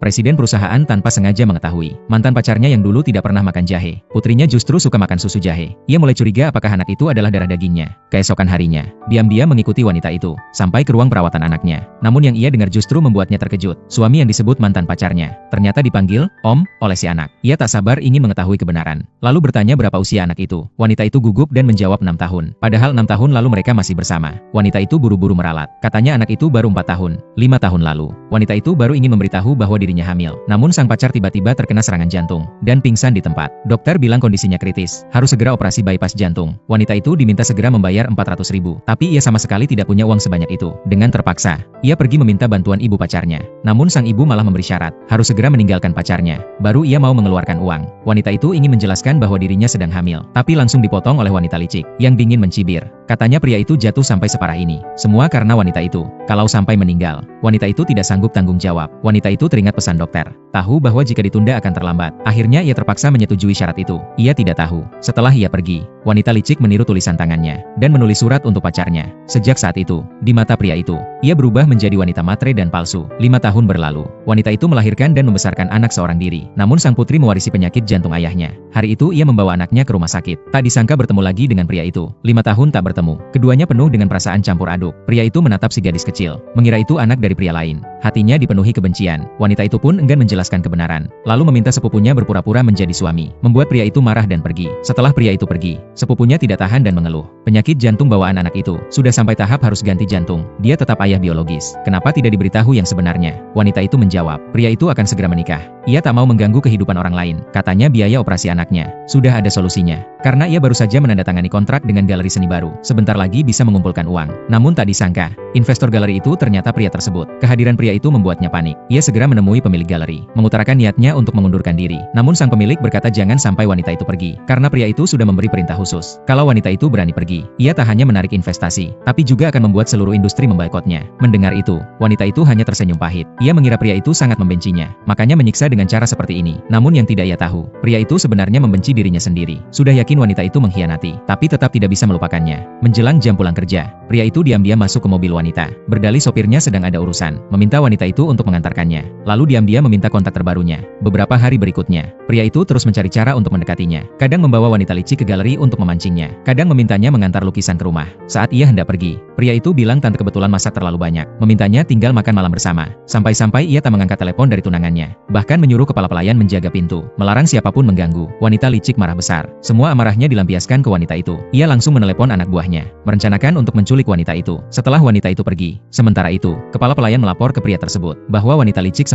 presiden perusahaan tanpa sengaja mengetahui mantan pacarnya yang dulu tidak pernah makan jahe. Putrinya justru suka makan susu jahe. Ia mulai curiga apakah anak itu adalah darah dagingnya. Keesokan harinya, diam-diam mengikuti wanita itu sampai ke ruang perawatan anaknya. Namun yang ia dengar justru membuatnya terkejut. Suami yang disebut mantan pacarnya ternyata dipanggil Om oleh si anak. Ia tak sabar ingin mengetahui kebenaran. Lalu bertanya berapa usia anak itu. Wanita itu gugup dan menjawab 6 tahun. Padahal 6 tahun lalu mereka masih bersama. Wanita itu buru-buru meralat. Katanya anak itu baru 4 tahun. 5 tahun lalu, wanita itu baru ingin memberitahu bahwa dirinya hamil. Namun sang pacar tiba-tiba terkena serangan jantung dan pingsan di tempat. Dokter bilang kondisinya kritis, harus segera operasi bypass jantung. Wanita itu diminta segera membayar 400.000. Tapi ia sama sekali tidak punya uang sebanyak itu. Dengan terpaksa, ia pergi meminta bantuan ibu pacarnya. Namun sang ibu malah memberi syarat, harus segera meninggalkan pacarnya. Baru ia mau mengeluarkan uang. Wanita itu ingin menjelaskan bahwa dirinya sedang hamil, tapi langsung dipotong oleh wanita licik yang dingin mencibir. Katanya pria itu jatuh sampai separah ini. Semua karena wanita itu. Kalau sampai meninggal, wanita itu tidak sanggup tanggung jawab. Wanita itu teringat pesan dokter. Tahu bahwa jika ditunda akan terlambat. Akhirnya ia terpaksa menyetujui syarat itu. Ia tidak tahu. Setelah ia pergi, wanita licik meniru tulisan tangannya dan menulis surat untuk pacarnya. Sejak saat itu, di mata pria itu, ia berubah menjadi wanita matre dan palsu. 5 tahun berlalu, wanita itu melahirkan dan membesarkan anak seorang diri. Namun sang putri mewarisi penyakit jantung ayahnya. Hari itu ia membawa anaknya ke rumah sakit. Tak disangka bertemu lagi dengan pria itu. 5 tahun tak bertemu. Keduanya penuh dengan perasaan campur aduk. Pria itu menatap si gadis kecil, mengira itu anak dari pria lain. Hatinya dipenuhi kebencian. Wanita itu pun enggan menjelaskan kebenaran. Lalu meminta sepupunya berpura-pura menjadi suami. Membuat pria itu marah dan pergi. Setelah pria itu pergi, sepupunya tidak tahan dan mengeluh. Penyakit jantung bawaan anak itu sudah sampai tahap harus ganti jantung. Dia tetap ayah biologis. Kenapa tidak diberitahu yang sebenarnya? Wanita itu menjawab, pria itu akan segera menikah. Ia tak mau mengganggu kehidupan orang lain. Katanya biaya operasi anaknya sudah ada solusinya. Karena ia baru saja menandatangani kontrak dengan galeri seni baru. Sebentar lagi bisa mengumpulkan uang. Namun tak disangka, investor galeri itu ternyata pria tersebut. Kehadiran pria itu membuatnya panik. Ia segera menemui pemilik galeri, mengutarakan niatnya untuk mengundurkan diri. Namun sang pemilik berkata jangan sampai wanita itu pergi, karena pria itu sudah memberi perintah khusus. Kalau wanita itu berani pergi, ia tak hanya menarik investasi, tapi juga akan membuat seluruh industri memboikotnya. Mendengar itu, wanita itu hanya tersenyum pahit. Ia mengira pria itu sangat membencinya, makanya menyiksa dengan cara seperti ini. Namun yang tidak ia tahu, pria itu sebenarnya membenci dirinya sendiri. Sudah yakin wanita itu mengkhianati, tapi tetap tidak bisa melupakannya. Menjelang jam pulang kerja, pria itu diam-diam masuk ke mobil wanita. Berdalih sopirnya sedang ada urusan, meminta wanita itu untuk mengantarkannya. Lalu diam-diam meminta kontak terbarunya. Beberapa hari berikutnya, pria itu terus mencari cara untuk mendekatinya. Kadang membawa wanita licik ke galeri untuk memancingnya. Kadang memintanya mengantar lukisan ke rumah. Saat ia hendak pergi, pria itu bilang tante kebetulan masak terlalu banyak. Memintanya tinggal makan malam bersama. Sampai-sampai ia tak mengangkat telepon dari tunangannya. Bahkan menyuruh kepala pelayan menjaga pintu, melarang siapapun mengganggu. Wanita licik marah besar. Semua amarahnya dilampiaskan ke wanita itu. Ia langsung menelepon anak buahnya, merencanakan untuk menculik wanita itu. Setelah wanita itu pergi, sementara itu, kepala pelayan melapor ke pria tersebut bahwa wanita licik